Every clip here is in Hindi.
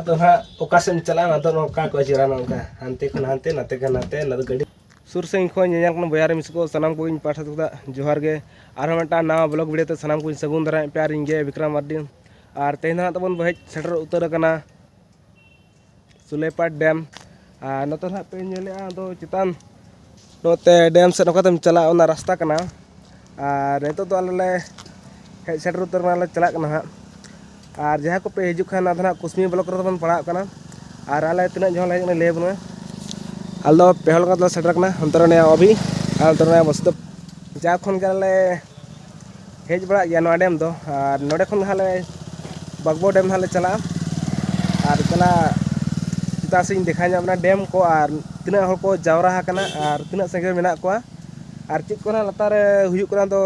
तो हाँ ओकासेम चला ना तो नौका को चिरा नौका हांते खन हांते नाते खन नाते ना तो गड़ी सुर से इनको ᱧᱮᱧᱮᱞ ᱠᱟᱱᱟ ᱵᱚᱭᱦᱟ ᱨᱮ ᱢᱤᱥ ᱠᱚ ᱥᱟᱱᱟᱢ ᱠᱚᱧ ᱯᱟᱴᱷᱟ ᱛᱩᱫᱟ ᱡᱚᱦᱟᱨ ᱜᱮ ᱟᱨᱦᱚᱸ ᱢᱤᱫᱴᱟᱝ ᱱᱟᱣᱟ ᱵᱞᱚᱜ ᱵᱷᱤᱰᱤᱭᱳ ᱛᱮ ᱥᱟᱱᱟᱢ ᱠᱚᱧ ᱥᱟᱹᱜᱩᱱ ᱫᱟᱨᱟᱢ ᱯᱮ ᱟᱨ ᱤᱧ ᱜᱮ ᱵᱤᱠᱨᱚᱢ ᱢᱟᱨᱰᱤ ᱟᱨ ᱛᱮᱦᱮᱧ ᱫᱚ ᱦᱟᱸᱜ ᱛᱟᱵᱚᱱ ᱦᱮᱡ ᱥᱮᱴᱮर ᱩᱛᱟᱹᱨ ᱟᱠᱟᱱᱟ ᱥᱩᱞᱮᱯᱟᱴ ᱰᱮᱢ ᱟᱨ ᱱᱚᱛᱮ ᱦᱟᱸᱜ ᱯᱮ ᱧᱮᱞᱮᱜᱼᱟ ᱫᱚ ᱪᱮᱛᱟᱱ ᱱᱚᱛᱮ ᱰᱮᱢ ᱥᱮᱫ ᱱᱚᱝᱠᱟᱛᱮᱢ ᱪᱟᱞᱟᱜ ᱚᱱᱟ ᱨᱟᱥᱛᱟ ᱠᱟᱱᱟ ᱟᱨ ᱱᱤᱛᱚᱜ ᱫᱚ ᱟᱞᱮ ᱞᱮ ᱦᱮᱡ ᱥᱮᱴᱮर ᱩᱛᱟᱹᱨ ᱠᱟᱱᱟᱞᱮ ᱪᱟᱞᱟᱜ ᱠᱟᱱᱟ ᱦᱟᱸᱜ ᱟᱨ ᱡᱟᱦᱟᱸ ᱠᱚᱯᱮ ᱦᱤᱡᱩᱜ ᱠᱷᱟᱱ ᱟᱫᱚ ᱦᱟᱸᱜ ᱠᱩᱥᱢᱤ ᱵᱞᱚᱠ ᱨᱮ ᱵᱚᱱ ᱯᱟᱲᱟᱜ ᱠᱟᱱᱟ ᱟᱨ ᱟᱞᱮ ᱛᱤᱱᱟᱹᱜ ᱡᱷᱚᱱ ᱞᱮ ᱦᱮᱡ ᱠᱟᱱᱟ ᱞᱟᱹᱭ ᱟᱵᱚᱱ ᱢᱮ ᱟᱞᱮ ᱫᱚ ᱯᱮ ᱦᱚᱲ ᱞᱮ ᱥᱮᱴᱮᱨ ᱠᱟᱱᱟ ᱚᱱᱛᱮ ᱨᱮ ᱚᱵᱷᱤ ᱟᱨ ᱚᱱᱛᱮ ᱨᱮ ᱢᱚᱥᱛᱚ ᱡᱟ ᱠᱷᱚᱱ ᱜᱮᱞᱮ ᱦᱮᱡ ᱵᱟᱲᱟᱜ ᱜᱮᱭᱟ ᱱᱚᱣᱟ ᱰᱮᱢ ᱫᱚ ᱟᱨ ᱱᱚᱰᱮ ᱠᱷᱚᱱ ᱦᱟᱸᱜ ᱞᱮ ᱵᱟᱜᱵᱚ ᱰᱮᱢ ᱦᱟᱸᱜ ᱞᱮ ᱪᱟᱞᱟᱜᱼᱟ ᱟᱨ ᱪᱟᱞᱟᱜ ᱪᱮᱛᱟᱱ ᱥᱮᱫ ᱤᱧ ᱫᱮᱠᱷᱟ ᱧᱚᱜ ᱵᱮᱱᱟ ᱰᱮᱢ ᱠᱚ ᱟᱨ ᱛᱤᱱᱟᱹᱜ ᱦᱚᱲ ᱠᱚ ᱡᱟᱣᱨᱟ ᱟᱠᱟᱱᱟ ᱟᱨ ᱛᱤᱱᱟᱹᱜ ᱥᱟᱸᱜᱮ ᱢᱮᱱᱟᱜ ᱠᱚᱣᱟ ᱟᱨ ᱪᱮᱫ ᱠᱚ ᱱᱟᱜ ᱞᱟᱛᱟᱨ ᱨᱮ ᱦᱩᱭᱩᱜ ᱠᱟᱱᱟ ᱫᱚ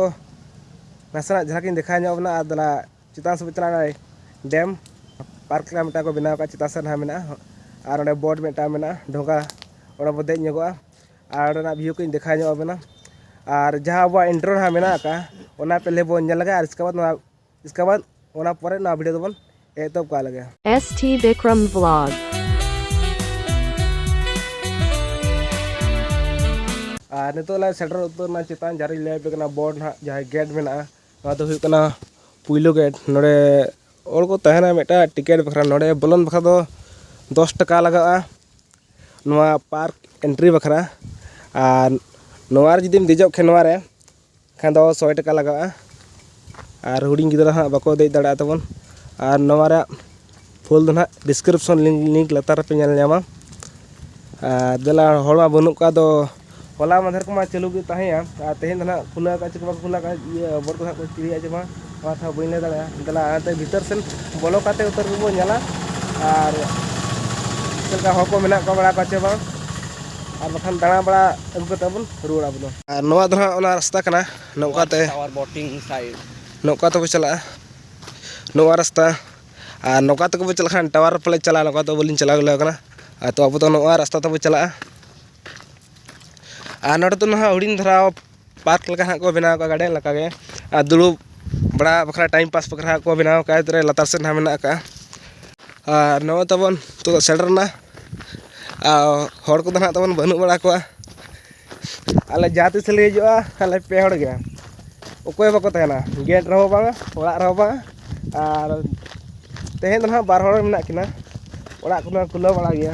ᱱᱟᱥᱮᱱᱟᱜ ᱡᱟᱦᱟᱸ ᱜᱤᱧ ᱫᱮᱠᱷᱟ ᱧᱚᱜ ᱵᱮᱱᱟ ᱟᱨ ᱪᱮᱛᱟन ᱥᱮᱫ ᱪᱟᱞᱟᱜ ᱰᱮᱢ ᱯᱟᱨᱠ ᱞᱮᱠᱟ ᱢᱤᱫᱴᱟᱝ ᱠᱚ ᱵᱮᱱᱟᱣ ᱟᱠᱟᱫ ᱪᱮᱛᱟᱱ ᱥᱮᱫ ᱦᱟᱸᱜ ᱢᱮᱱᱟᱜᱼᱟ ᱟᱨ ᱚᱸᱰᱮ ᱵᱳᱴ ᱢᱤᱫᱴᱟᱝ ᱢᱮᱱᱟᱜᱼᱟ ᱰᱷᱚᱸᱜᱟ ᱚᱸᱰᱮ ᱵᱚ ᱫᱮᱡ ᱧᱚᱜᱚᱜᱼᱟ ᱟᱨ ᱚᱸᱰᱮᱱᱟᱜ ᱵᱷᱤᱭᱩ ᱠᱚᱧ ᱫᱮᱠᱷᱟ ᱧᱚᱜ ᱟᱵᱮᱱᱟ ᱟᱨ ᱡᱟᱦᱟᱸ ᱟᱵᱚᱣᱟᱜ ᱤᱱᱴᱨᱳ ᱦᱟᱸᱜ ᱢᱮᱱᱟᱜ ᱟᱠᱟᱫᱼᱟ ᱚᱱᱟ ᱯᱮᱦᱞᱮ ᱵᱚᱱ ᱧᱮᱞ ᱞᱮᱜᱟ ᱟᱨ इसके बाद ᱚᱱᱟ ᱯᱚᱨᱮ ᱱᱚᱣᱟ ᱵᱷᱤᱰᱤᱭᱳ ᱫᱚᱵᱚᱱ ᱮᱛᱚᱦᱚᱵ ᱠᱟᱜ ᱞᱮᱜᱮ ST Vikram Vlog और नितो ला सेटर उतरना चितान जारी ले पे कना बोर्ड ना जहां गेट मेना नवा दो हुई कना पुइलो गेट नोडे और को तहना मेटा टिकट बखरा नोडे बोलन बखरा दो 10 टका लगाआ नवा पार्क एंट्री बखरा और नवार जदिम दिजो खेनवा रे खान दो 100 टका लगाआ और हुडिंग गिदरा हां बाको देज दाड़ा तबन और नवारा फुल दो ना डिस्क्रिप्शन लिंक लतार पे नेल ᱧᱟᱢᱟ दला हड़मा बनुक का दो होला मधर को चालू गए तहें तेहन ना खुला का चिक खुला का बोर्ड को हां चिड़िया जमा था बइन ले दाड़ा दला आते भीतर सेन बोलो काते उतर बो नेला और चलका हको मेना को बड़ा का बा और बखान दाना बड़ा अगु कते बन रुड़ा बनो और नवा दो ना रास्ता कना नौकाते टावर बोटिंग साइड नौका तो चला नवा रास्ता और नौका तक बो चला खान टावर पले चला नौका तो बोलिन चला गला कना तो अब तो नवा रास्ता तो चला और नोट तो ना हुडिन धरा पार्क लगा हाँ को बनाव का गार्डन लगा के दुड़ूब बड़ा बखरा टाइम पास बखरा को बनाव का तरे लतार से ना मेना का और नवा तबन तो सेडरना हड़ को ना तबन बनु बड़ा को आले जाति से ले जोआ आले पे हड़ गया ओकोय बको तहना गेट रहो बांगा ओड़ा रहो बांगा और तेहेन ना बार हड़ मेना किना ओड़ा को खुला बड़ा गया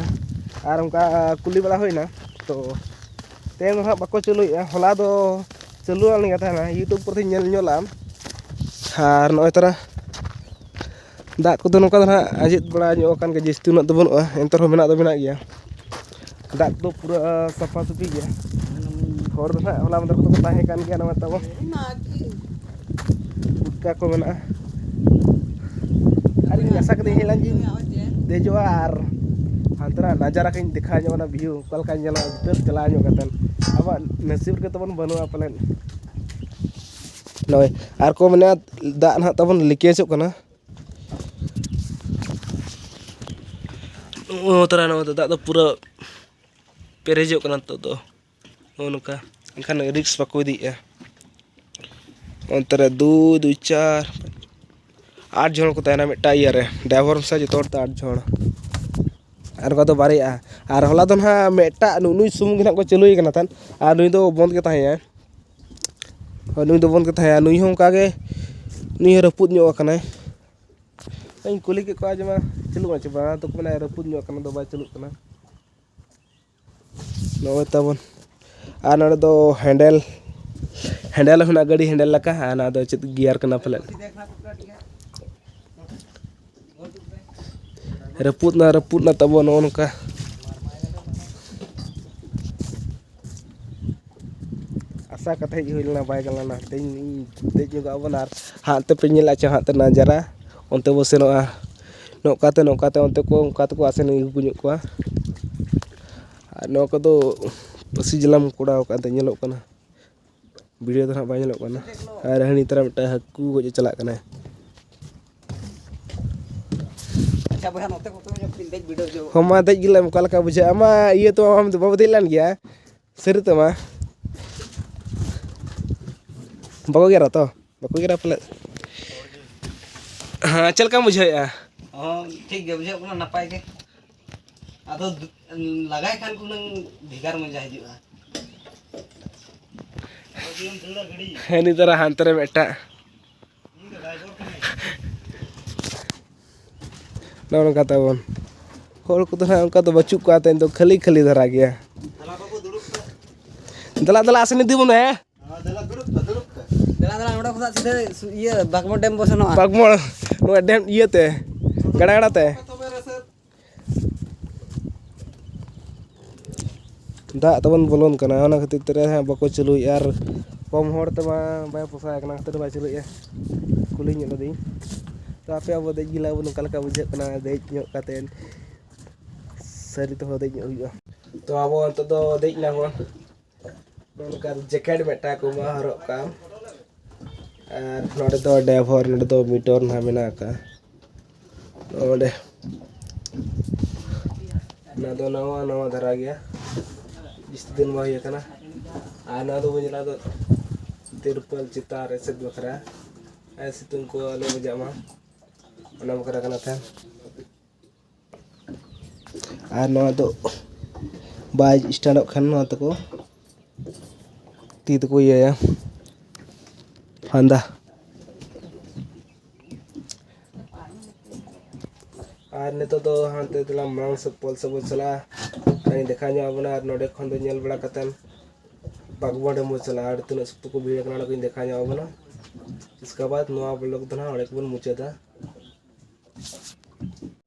और उनका कुली बड़ा होइना तो तेन ना बाको चलुया होला दो चलु आलनी कथा ना यूट्यूब पर नेल नेला और नय तरा दाग को नौका ना आजित बड़ा ᱧᱚᱜ kan के जिस्ती उना दो बनुआ एंतर हो मेना दो मेना गया दाग तो पूरा सफा सुफी गया हर दो ना होला मदर को ताहे kan गया ना तब का को मेना अरे ऐसा कदे हेला जी देजो आर अंतरा नजारा कहीं दिखा जो ना व्यू कल का जला भीतर चला जो कतन अब नसीब के तबन बनुआ पलन नय आर को मने दा ना तबन लिकेजो कना ओ तरा न दा तो पूरा पेरेजो कना तो ओनका इनखान रिक्स बाको दिया अंतरा 2 2 4 8 जन को तहना मेटा यारे ड्राइवर सा जो 8 जन और तो बारे और होला तो ना मेटा नुई सुमुंग ना को चलुई कना तन और नुई दो बंद के ताया नुई दो बंद के ताया नुई हों कागे नुई रपुद ᱧᱚᱜ कना इन कुली के को आजमा चलु मा बा तो को ना रपुद ᱧᱚᱜ कना दो बा चलु कना नो तबन और नडे दो हैंडल होना गाड़ी हैंडल लका आना दो चित गियर कना फले रपुद ना तब नौका आशा कथा हुईना बै गलाना तेजन हाँ ते पे हाँ ते नजारा अंत बो सेनो नौकाते अंत को आसेन गुकुन को नौका दो पसी जलाम कोड़ा का वीडियो तो ना बैलोना और हनी तरह मिट्टा हाकू गज चला हमा देज गिला का बुझा आमा ये तो हम तो बाबू दिलान गया सर तो मा बाको गिरा तो बाको गिरा पले हाँ चल का बुझाया Oh, ठीक है बुझे अपना नपाय के आदो लगाए खान को नंग भिगार में जाए जुआ ini tara hantar meta nong kata bon hol ko to na onka to bachuk ko aten to khali khali dhara gaya दला बाबू दुरुप dala dala asini di bon hai दला दुरुप दला दला नोडा खुदा सीधे ये बागमो dam बसनो bagmol no dem iye te gada gada te dak tabon bolon kana ona khatir tere ha bako chulu yar kom hor te ma bay posa kana khatir ba chulu ya kuli nyok di to ape abo dej gila bon kala ka bujhe kana dej nyok katen sari to dej nyok huya to abo onto do dej na bon don kar jacket meta ko ma horok ka ar node do devor node do meter na mena ka node na do nawa nawa dhara gaya इस दिन वह ये करना आना तो मुझे लगा तिरुपल चितार ऐसे बकरा ऐसे तुमको आलू बजामा अनाम करा करना था आना तो बाज स्टार्ट करना तो को तीत को ये है फंदा आने तो हाँ ते तला मांग सब पोल सब चला कहीं देखा जाए अपना नोडे खन तो नेल बड़ा कतन बागवान डैम चला आड़ तीन सुप्त को भीड़ करना कहीं देखा जाए अपना इसके बाद नवा ब्लॉग तो ना और बन मुचे था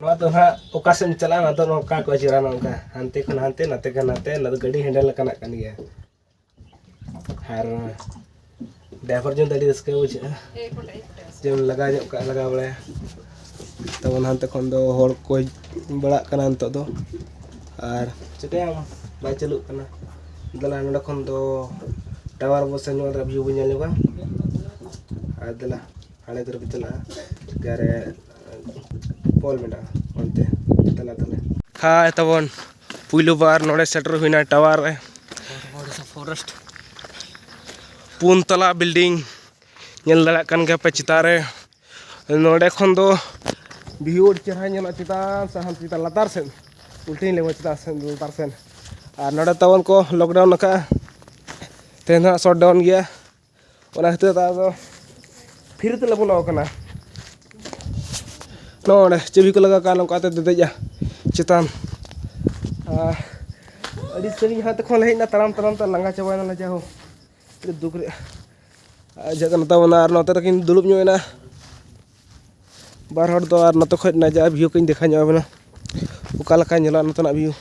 नवा तो ना ओकासन चला ना तो नौका को चिरा नौका हंते खन हंते नाते खन नाते ना तो गड्डी हैंडल करना कन गया हर ड्राइवर जो तड़ी इसके बुझे जो लगा जो का लगा बड़े तो हंते खन दो होड़ को बड़ा करना तो दो और चिकाया बाय चलू कना दला नोडा खन दो टावर बस नो व्यू बन लेगा और दला हाले तरफ चला गारे पोल मेटा ओनते दला दला हाय तबन पुइलो बार नोडे सेटर हुइना टावर रे फॉरेस्ट पुन तला बिल्डिंग नेल दला कन गे पे चितारे नोडे खन दो व्यू चेहरा नेला चिता सहन चिता लतार से उल्टी ले मचता लतार से और नोडे तबन को लॉकडाउन का तेना शॉट डाउन गया ओना हते ता दो फिर ते लबो कना नोडे चेबी को लगा का लंकाते देदेजा चितान अड़ी सनी हाथ खन हेना तराम तराम ता लंगा चबाना ला जाओ दुख रे जगन तबना और नते तकिन दुलुब ᱧᱚᱭना बार हर दो और नते खज ना जा व्यू किन देखा ᱧᱚᱭबना ओका लका ᱧᱮᱞᱟ नतना व्यू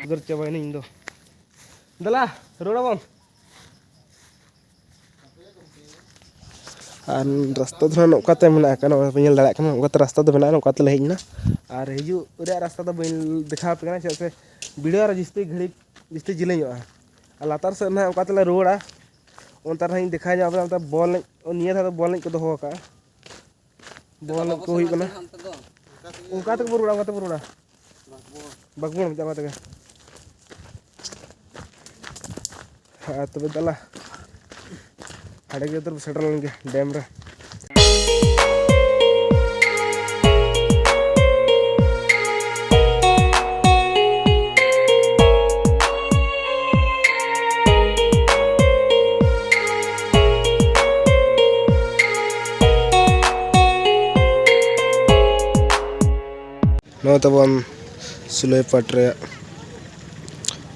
उधर चबाई नहीं दो दला रोड़ा बन और रास्ता तो नौकाते मेना कना बइन लड़ा कना नौकाते रास्ता तो मेना नौकाते ले हेजना और हिजु रे रास्ता तो बइन देखा पे कना से वीडियो रे जिस्ती घड़ी जिस्ती जिलेङा और लातार से ना नौकाते ले रोड़ा ओनतार हई देखा जा अपना बॉल निया था बॉल को दोहो का बॉल को हुई कना उनका तक रोड़ा बगबोन जामा तक हाँ तब दला हाड़े के उधर सेटर लेंगे डैम रे नो तबन सुले पटरे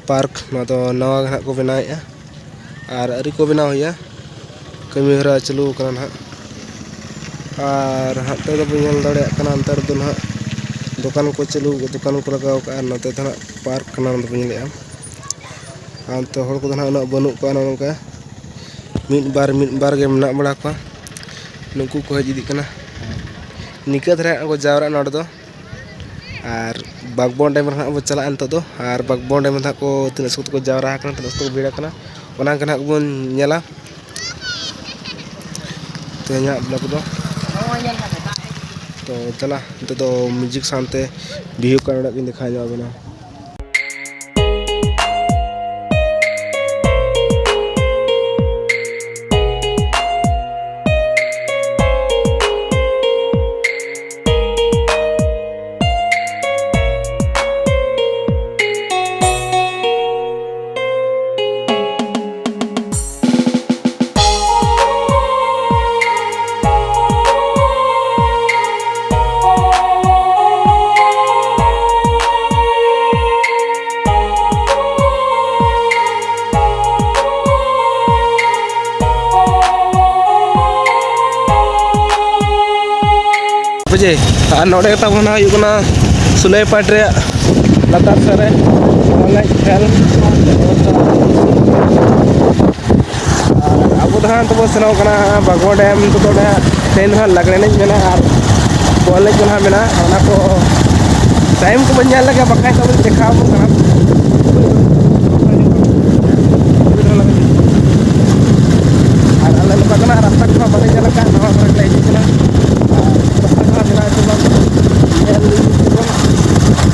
पार्क नो तो नवा घना को बनाया और अरी को बनाव हुआ कमी हरा चलू करना और हाथे तो बन दाड़ा अंतर दो ना दुकान को चलू दुकान को लगाव का नते तो पार्क करना बन तो हर को ना बनू को नौका मिड बार के मेना बड़ा को नुकु को हजी कना निका धरा को जावरा नोड दो और बागबोन डैम रे अब चला अंत दो और बागबोन डैम को तीन सुत को जावरा कना तीन सुत को भीड़ कना ओना कना बन नेला तेना ब्लॉग दो तो चला तो म्यूजिक सामते बिहू का दिखा जाओ बना बजे नोड़े तबना सुलय पाट लतार सरे खेल अब तब सेनोना बागवा डैम तो तेन लगड़े मेना और बॉल मेना को टाइम को बन लगे बखा सब देखा रास्ता को बड़े चलना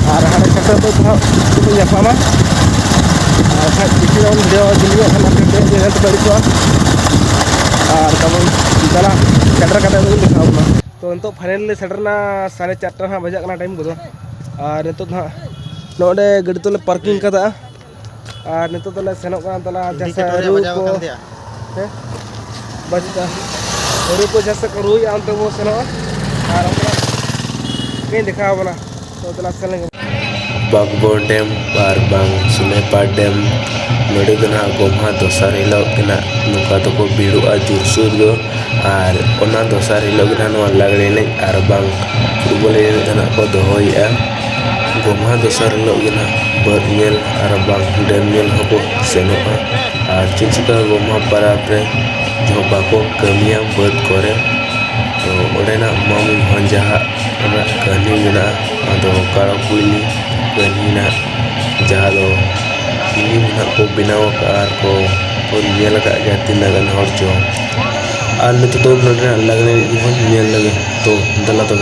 और हाँ चक्कर तो जापामा और किसी वीडियो बड़ी को और तब चला सेटर का दिखा तो नित फाइनली सेटरना 4:30 हाँ बजा टाइम को और नित नोडे गाड़ी तो पार्किंग का और नित तो सेनों तला बचता रू को जैसे को रुई आम तब सेनों और कहीं दिखा बना तो तला सेलेंगे बागबो डैम और बांग सुलेपा डैम नोड़े गना गोमा दोसार हिलोगना नुका तो को भीड़ुआ जुरसुर दो और ओना दोसार हिलोगना नो लागले ने और बांग फुटबॉल एना को दोहोया गोमा दोसार हिलोगना बर्ड मेल और बांग डैम मेल हको सेनोआ और चिंचिका गोमा पराब रे जो बाको कमिया बर्ड करे तो ओडेना मामू हंजाहा ओना कहानी मेना आदो कारो कुली कहानी ना जहाँ दो फिल्म ना को बनाव को नेल का गया तीन हर जो और नित तो लगने नेल लगे तो दला तो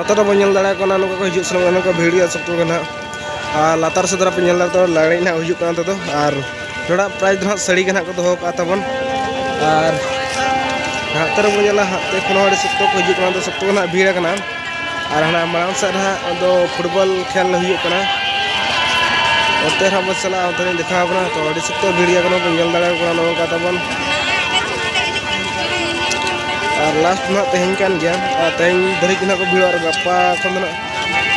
नोते बो दाड़ा को हजू सेन को भिड़ सकते और लातार से पे तो लड़ाई ना हजूँ तो और थोड़ा प्राइज ना साड़ी के ना को दो तबन और हाथ बो हाथ को सकते को हजूँ तो सकते ना भीड़ और हाँ मांग से दो फुटबॉल खेल होना ओते बो चला देखा तो सकते भीड़ दाड़ा तबन और लास्ट ना तेहन कान गया तेहन धरिक ना को भीड़ और गप्पा खन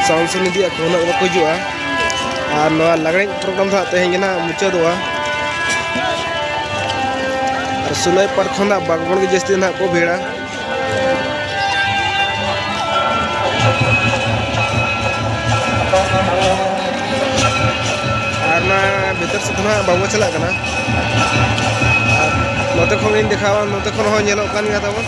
साउंड सुन इदी को उना को हिजुआ और नवा लागणे प्रोग्राम था तेहें ना मुचादोआ और सुलय पार्क खना बागबन के जस्ती ना को भेड़ा और ना भीतर से ना बाबू चला कना नोते खन इन देखावा नोते खन हो नेलो कान गया तबन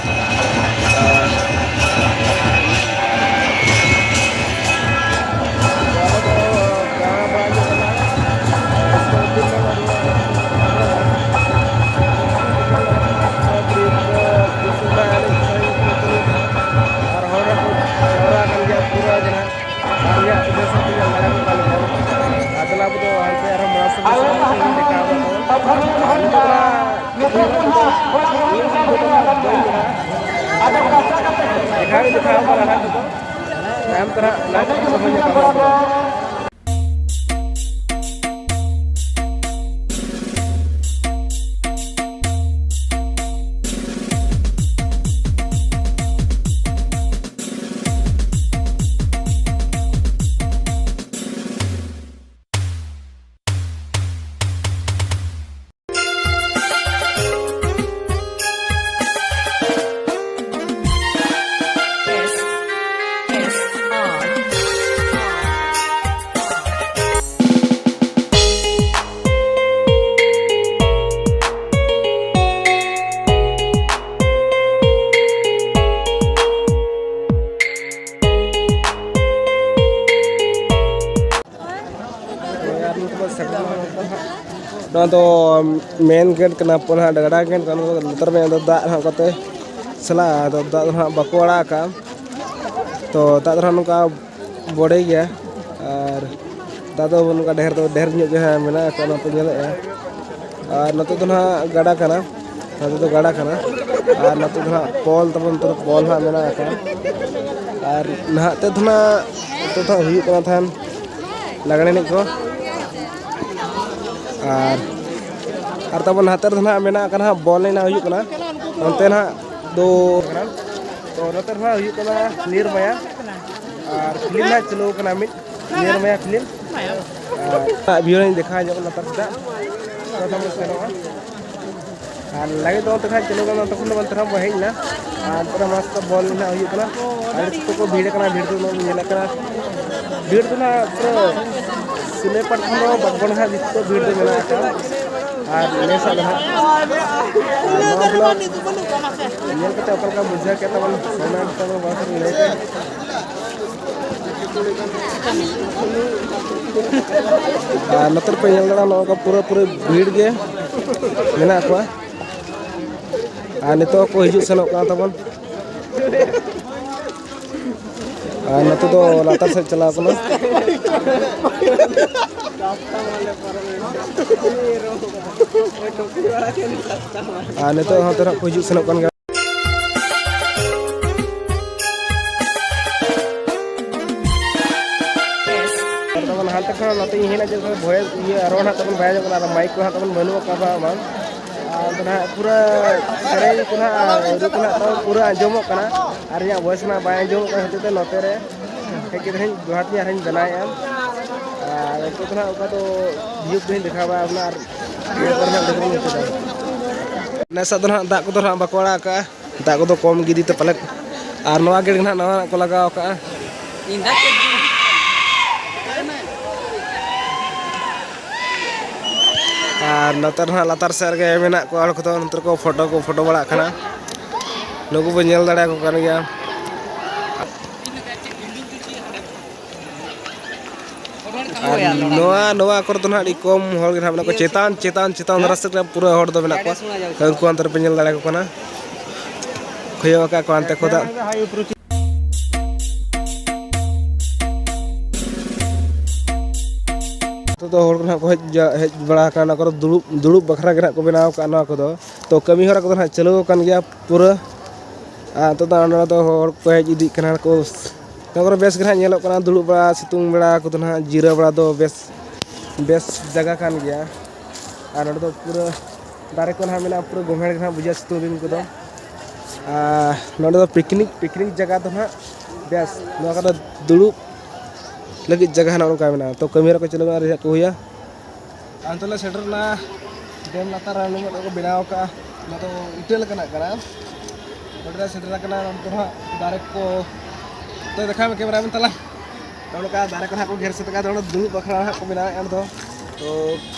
तो मेन गेट कना पुनः डगड़ा गेट कना लतर में दा ना कते सला तो दा ना बकोड़ा का तो दा ना नुका बड़े गया और दा तो नुका ढेर ᱧᱚᱜ ᱜᱮ मेना कना पे ñele और नते तो ना गाड़ा कना नते तो गाड़ा कना और नते तो ना पॉल तबन तो पॉल हा मेना का और नहाते तो ना तो हुई कना थान लगने नि को और तब नहाते ना मेना कना बॉल ना हुई कना ओनते ना दो तो नते ना हुई कना निर्मया और फिल्म ना चलो कना मिट निर्मया फिल्म वीडियो ने देखा जो लतर दा तो हम सेनोआ और लगे तो तखा चलो कना तो कुन बंतर हम हेज ना और पूरा मस्त बॉल ना हुई कना और को भीड़ कना भीड़ तो नेला कना भीड़ तो ना पूरा सुले पर खनो बगबन हा जितो भीड़ दे मेना का और ले सा ना ये कते अपन का बुझा के तबन कमेंट तबन बहुत ले नतर पे येलड़ा नो का पूरा भीड़ के मेना को आ नितो को हिजु सनो का तबन आ नतो तो लातर से चला को आ नितो हा तरह को हिजु सनो कन हाथ तक नते हिना जो भय ये अरोना तबन भाई जो माइक को तबन बनु का बा पूरा सेरेज को रुकना तो पूरा आंजमो कना और या वॉइस ना बाय आंजमो का होते नते रे के दिन जोहात नि आरन बनाया और को तो ओका तो व्यू भी दिखावा अपना और ये करना देखो नसा तो दा को तो बकोड़ा का दा को तो कम गिदी तो पलक और नवा गेट ना नवा को लगाव का इंदा और नतर ना लतार सर के मेना को आड़ को नतर को फोटो बड़ा खाना लोगो बो नेल दाड़ा को कान गया नोआ नोआ कर तो ना कम हर के हमना को चेतान रास्ता पूरा हर दो मेना को उनको अंतर पे नेल दाड़ा को काना खयो का को अंते खोदा तो हर को हेज बड़ा काना को दुड़ुब बखरा के को बनाव का ना को तो कमी हर को ना चलो कान गया पूरा तो तो हर को हेज इदी काना को तो बेस के नेलो काना दुड़ुब बड़ा सितुंग बड़ा को ना जीरा बड़ा दो बेस जगह कान गया और तो पूरा दारे को ना मेना पूरा गोमेड़ के बुझा सितुंग दिन को पिकनिक जगह तो ना बेस दुड़ुब लगी जगह ना उनका मेना तो कमी को चलो रिहा को हुआ अंतले सेटर ना डेम लातार को बनाव का ना तो इटेल कना करा बड़ा सेटर कना तो दारे को तो देखा में कैमरा में तला तो का दारे को को घेर से का तो दुलु बखरा को बनाव एम तो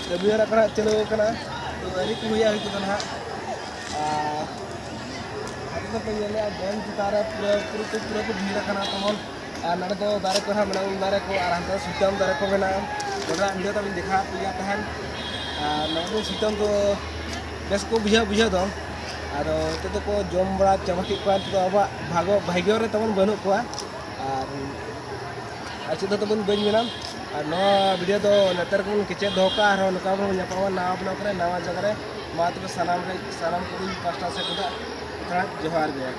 कमी का चलो कना तो अरी को हुआ तो ना तो पहले डेम चितारे पूरा को भीड़ कना तमन नारे तो दारे को मेना दारे को और हांते सुतम दारे को मेना बड़ा वीडियो तो देखा पिया तहन नारे सुतम तो बेस को बुझा दो और तो को जम बड़ा चमकी को तो अब भाग्य रे तमन बनु को और अच्छे तो बन बन मेना और नो वीडियो तो नतर को किचे धोका और नका बन नपा नवा ब्लॉग रे नवा जगह रे मा तो सलाम को पास्टा से जोहार गया।